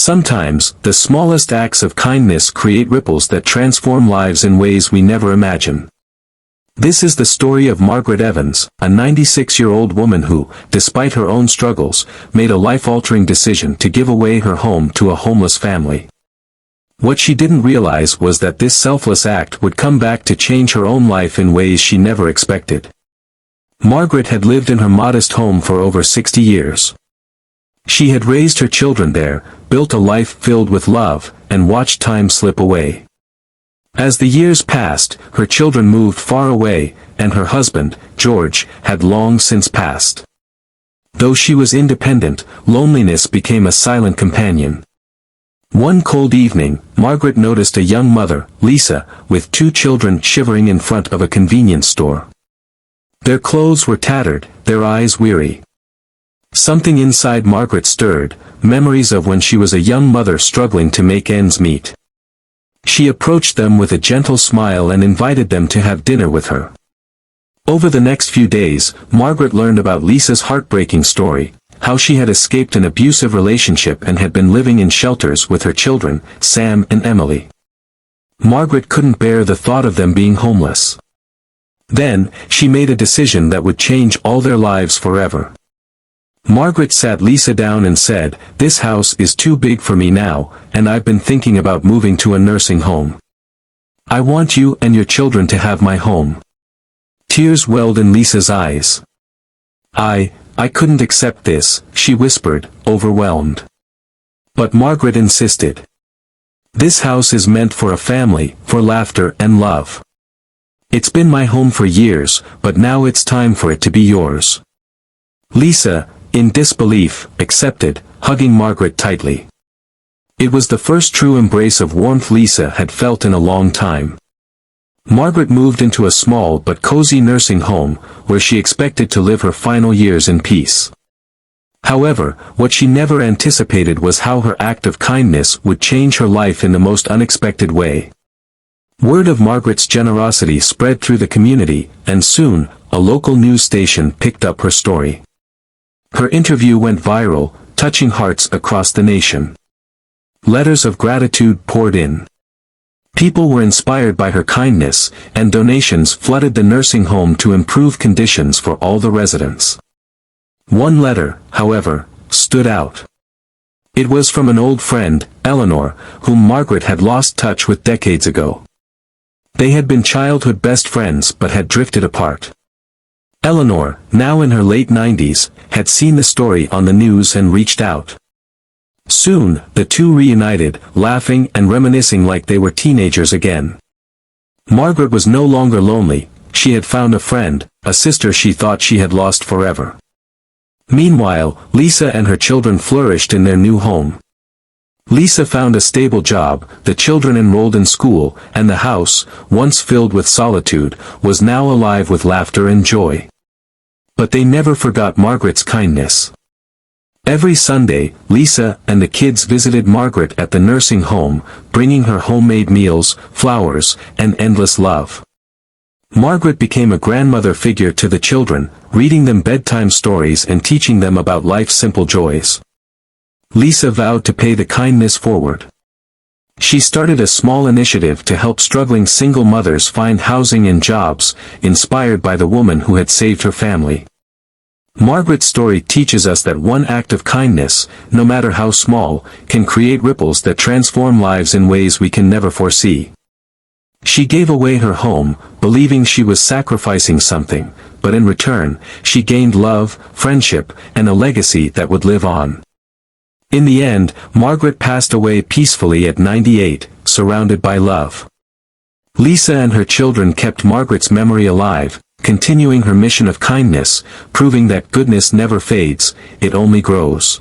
Sometimes, the smallest acts of kindness create ripples that transform lives in ways we never imagine. This is the story of Margaret Evans, a 96-year-old woman who, despite her own struggles, made a life-altering decision to give away her home to a homeless family. What she didn't realize was that this selfless act would come back to change her own life in ways she never expected. Margaret had lived in her modest home for over 60 years. She had raised her children there, built a life filled with love, and watched time slip away. As the years passed, her children moved far away, and her husband, George, had long since passed. Though she was independent, loneliness became a silent companion. One cold evening, Margaret noticed a young mother, Lisa, with 2 children shivering in front of a convenience store. Their clothes were tattered, their eyes weary. Something inside Margaret stirred, memories of when she was a young mother struggling to make ends meet. She approached them with a gentle smile and invited them to have dinner with her. Over the next few days, Margaret learned about Lisa's heartbreaking story, how she had escaped an abusive relationship and had been living in shelters with her children, Sam and Emily. Margaret couldn't bear the thought of them being homeless. Then, she made a decision that would change all their lives forever. Margaret sat Lisa down and said, "This house is too big for me now, and I've been thinking about moving to a nursing home. I want you and your children to have my home." Tears welled in Lisa's eyes. I couldn't accept this," she whispered, overwhelmed. But Margaret insisted. "This house is meant for a family, for laughter and love. It's been my home for years, but now it's time for it to be yours." Lisa, in disbelief, accepted, hugging Margaret tightly. It was the first true embrace of warmth Lisa had felt in a long time. Margaret moved into a small but cozy nursing home, where she expected to live her final years in peace. However, what she never anticipated was how her act of kindness would change her life in the most unexpected way. Word of Margaret's generosity spread through the community, and soon, a local news station picked up her story. Her interview went viral, touching hearts across the nation. Letters of gratitude poured in. People were inspired by her kindness, and donations flooded the nursing home to improve conditions for all the residents. One letter, however, stood out. It was from an old friend, Eleanor, whom Margaret had lost touch with decades ago. They had been childhood best friends but had drifted apart. Eleanor, now in her late 90s, had seen the story on the news and reached out. Soon, the two reunited, laughing and reminiscing like they were teenagers again. Margaret was no longer lonely, she had found a friend, a sister she thought she had lost forever. Meanwhile, Lisa and her children flourished in their new home. Lisa found a stable job, the children enrolled in school, and the house, once filled with solitude, was now alive with laughter and joy. But they never forgot Margaret's kindness. Every Sunday, Lisa and the kids visited Margaret at the nursing home, bringing her homemade meals, flowers, and endless love. Margaret became a grandmother figure to the children, reading them bedtime stories and teaching them about life's simple joys. Lisa vowed to pay the kindness forward. She started a small initiative to help struggling single mothers find housing and jobs, inspired by the woman who had saved her family. Margaret's story teaches us that one act of kindness, no matter how small, can create ripples that transform lives in ways we can never foresee. She gave away her home, believing she was sacrificing something, but in return, she gained love, friendship, and a legacy that would live on. In the end, Margaret passed away peacefully at 98, surrounded by love. Lisa and her children kept Margaret's memory alive, continuing her mission of kindness, proving that goodness never fades, it only grows.